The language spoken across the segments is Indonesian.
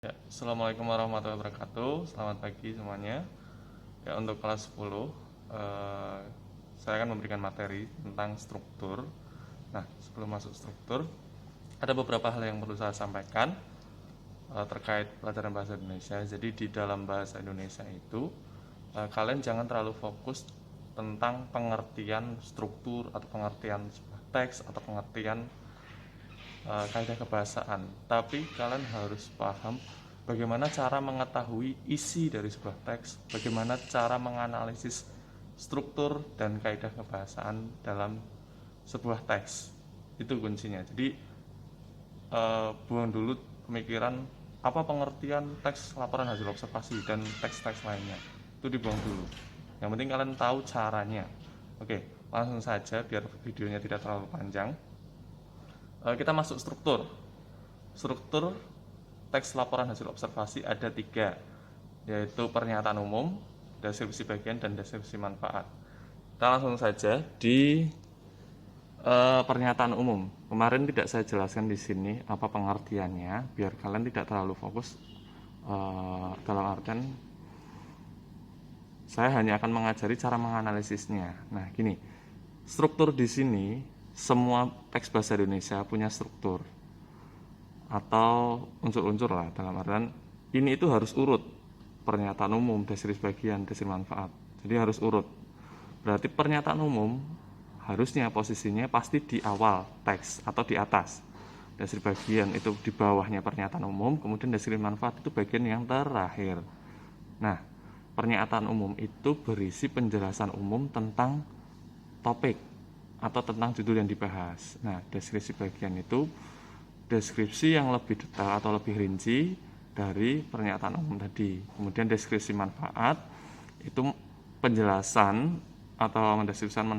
Ya, Assalamualaikum warahmatullahi wabarakatuh. Selamat pagi semuanya. Ya, untuk kelas 10, saya akan memberikan materi tentang struktur. Nah, sebelum masuk struktur, ada beberapa hal yang perlu saya sampaikan terkait pelajaran bahasa Indonesia. Jadi di dalam bahasa Indonesia itu, kalian jangan terlalu fokus tentang pengertian struktur atau pengertian sebuah teks atau pengertian kaidah kebahasaan, tapi kalian harus paham bagaimana cara mengetahui isi dari sebuah teks, bagaimana cara menganalisis struktur dan kaidah kebahasaan dalam sebuah teks. Itu kuncinya. Jadi buang dulu pemikiran apa pengertian teks laporan hasil observasi dan teks-teks lainnya. Itu dibuang dulu. Yang penting kalian tahu caranya. Oke, langsung saja biar videonya tidak terlalu panjang. Kita masuk struktur. Struktur teks laporan hasil observasi ada 3, yaitu pernyataan umum, deskripsi bagian, dan deskripsi manfaat. Kita langsung saja di pernyataan umum. Kemarin tidak saya jelaskan di sini apa pengertiannya, biar kalian tidak terlalu fokus. Dalam artian saya hanya akan mengajari cara menganalisisnya. Nah, gini, struktur di sini semua teks bahasa Indonesia punya struktur atau unsur-unsur lah, dalam artian ini itu harus urut: pernyataan umum, deskripsi bagian, deskripsi manfaat. Jadi harus urut. Berarti pernyataan umum harusnya posisinya pasti di awal teks atau di atas. Deskripsi bagian itu di bawahnya pernyataan umum, kemudian deskripsi manfaat itu bagian yang terakhir. Nah, pernyataan umum itu berisi penjelasan umum tentang topik atau tentang judul yang dibahas. Nah, deskripsi bagian itu deskripsi yang lebih detail atau lebih rinci dari pernyataan umum tadi. Kemudian deskripsi manfaat itu penjelasan atau mendeskripsikan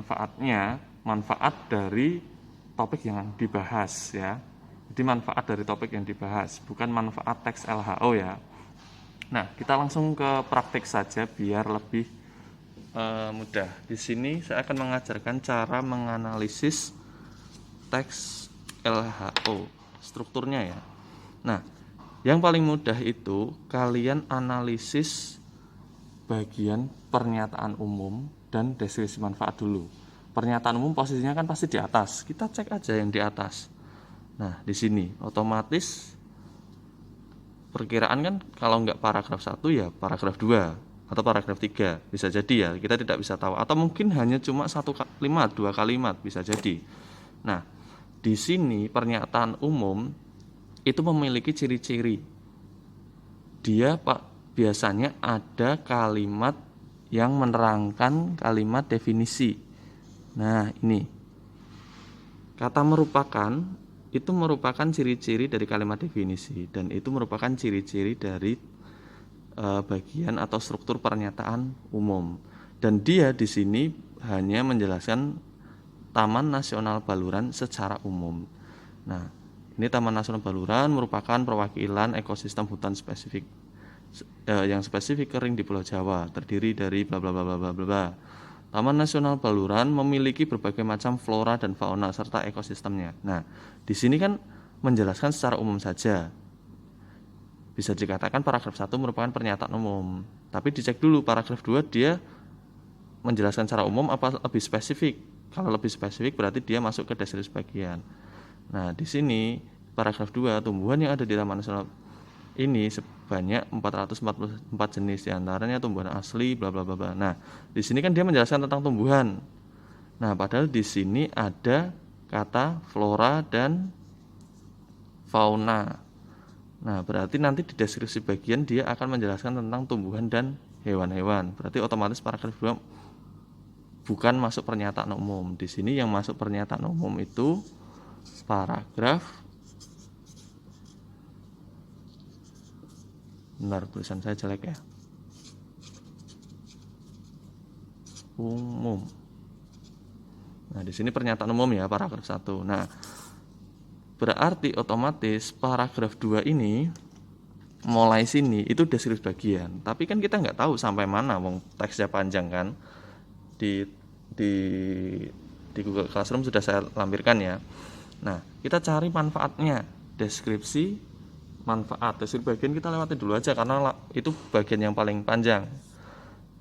manfaat dari topik yang dibahas ya. Jadi manfaat dari topik yang dibahas, bukan manfaat teks LHO ya. Nah, kita langsung ke praktik saja biar lebih mudah. Di sini saya akan mengajarkan cara menganalisis teks LHO, strukturnya ya. Nah, yang paling mudah itu kalian analisis bagian pernyataan umum dan deskripsi manfaat dulu. Pernyataan umum posisinya kan pasti di atas. Kita cek aja yang di atas. Nah, di sini otomatis perkiraan kan kalau nggak paragraf 1 ya paragraf 2 atau paragraf 3 bisa jadi ya, kita tidak bisa tahu, atau mungkin hanya cuma 1 kalimat 2 kalimat bisa jadi. Nah, di sini pernyataan umum itu memiliki ciri-ciri. Dia biasanya ada kalimat yang menerangkan kalimat definisi. Nah, ini kata merupakan itu merupakan ciri-ciri dari kalimat definisi, dan itu merupakan ciri-ciri dari bagian atau struktur pernyataan umum. Dan dia di sini hanya menjelaskan Taman Nasional Baluran secara umum. Nah, ini Taman Nasional Baluran merupakan perwakilan ekosistem hutan spesifik yang spesifik kering di Pulau Jawa, terdiri dari bla bla bla bla bla bla. Taman Nasional Baluran memiliki berbagai macam flora dan fauna serta ekosistemnya. Nah, di sini kan menjelaskan secara umum saja. Bisa dikatakan paragraf 1 merupakan pernyataan umum. Tapi dicek dulu paragraf 2 dia menjelaskan secara umum apa lebih spesifik. Kalau lebih spesifik berarti dia masuk ke deskripsi bagian. Nah, di sini paragraf 2, tumbuhan yang ada di Taman Nasional ini sebanyak 444 jenis, diantaranya tumbuhan asli bla bla bla bla. Nah, di sini kan dia menjelaskan tentang tumbuhan. Nah, padahal di sini ada kata flora dan fauna. Nah, berarti nanti di deskripsi bagian dia akan menjelaskan tentang tumbuhan dan hewan-hewan. Berarti otomatis paragraf 2 bukan masuk pernyataan umum. Di sini yang masuk pernyataan umum itu paragraf, benar tulisan saya jelek ya, umum. Nah, di sini pernyataan umum ya, paragraf 1. Nah, berarti otomatis paragraf 2 ini mulai sini itu deskripsi bagian. Tapi kan kita nggak tahu sampai mana, wong teksnya panjang kan. Di Google Classroom sudah saya lampirkan ya. Nah, kita cari manfaatnya, deskripsi manfaat. Deskripsi bagian kita lewati dulu aja karena itu bagian yang paling panjang.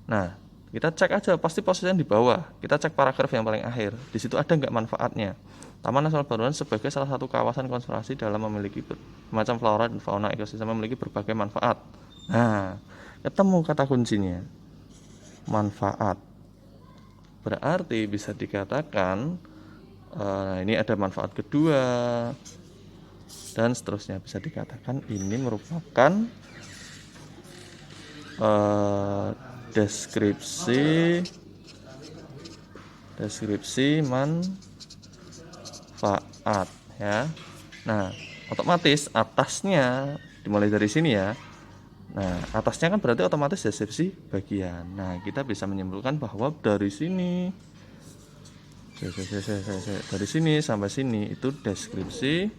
Nah, kita cek aja, pasti posisinya di bawah. Kita cek paragraf yang paling akhir. Di situ ada nggak manfaatnya? Taman Nasional Baluran sebagai salah satu kawasan konservasi dalam memiliki macam flora dan fauna ekosistem memiliki berbagai manfaat. Nah, ketemu kata kuncinya, manfaat. Berarti bisa dikatakan ini ada manfaat kedua dan seterusnya. Bisa dikatakan ini merupakan deskripsi manfaat ya. Nah, otomatis atasnya dimulai dari sini ya. Nah, atasnya kan berarti otomatis deskripsi bagian. Nah, kita bisa menyimpulkan bahwa dari sini sampai sini itu deskripsi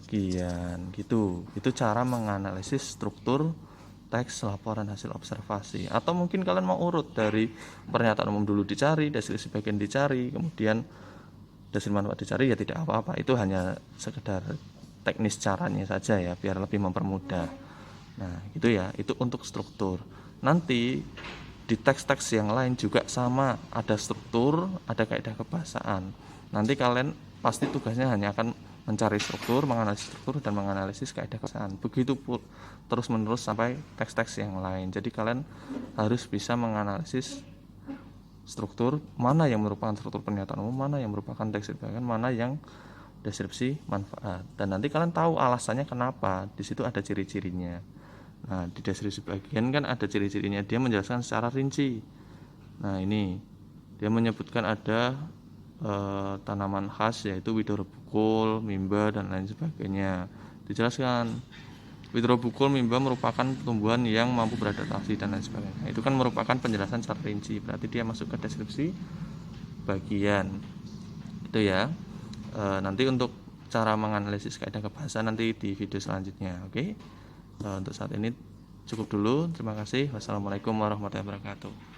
bagian gitu. Itu cara menganalisis struktur teks laporan hasil observasi. Atau mungkin kalian mau urut dari pernyataan umum dulu dicari, deskripsi bagian dicari, kemudian deskripsi manfaat dicari, ya tidak apa-apa. Itu hanya sekedar teknis caranya saja ya, biar lebih mempermudah. Nah, gitu ya. Itu untuk struktur. Nanti di teks-teks yang lain juga sama, ada struktur, ada kaidah kebahasaan. Nanti kalian pasti tugasnya hanya akan mencari struktur, menganalisis struktur, dan menganalisis kaidah kebahasaan. Begitu terus menerus sampai teks-teks yang lain. Jadi kalian harus bisa menganalisis struktur, mana yang merupakan struktur pernyataan umum, mana yang merupakan deskripsi bagian, mana yang deskripsi manfaat. Dan nanti kalian tahu alasannya kenapa. Di situ ada ciri-cirinya. Nah, di deskripsi bagian kan ada ciri-cirinya, dia menjelaskan secara rinci. Nah, ini dia menyebutkan ada tanaman khas yaitu widoro bukul, mimba, dan lain sebagainya. Dijelaskan widoro bukul, mimba merupakan tumbuhan yang mampu beradaptasi dan lain sebagainya. Itu kan merupakan penjelasan secara rinci, berarti dia masuk ke deskripsi bagian. Itu ya. Nanti untuk cara menganalisis kaidah kebahasaan nanti di video selanjutnya. Oke. Untuk saat ini cukup dulu. Terima kasih. Wassalamualaikum warahmatullahi wabarakatuh.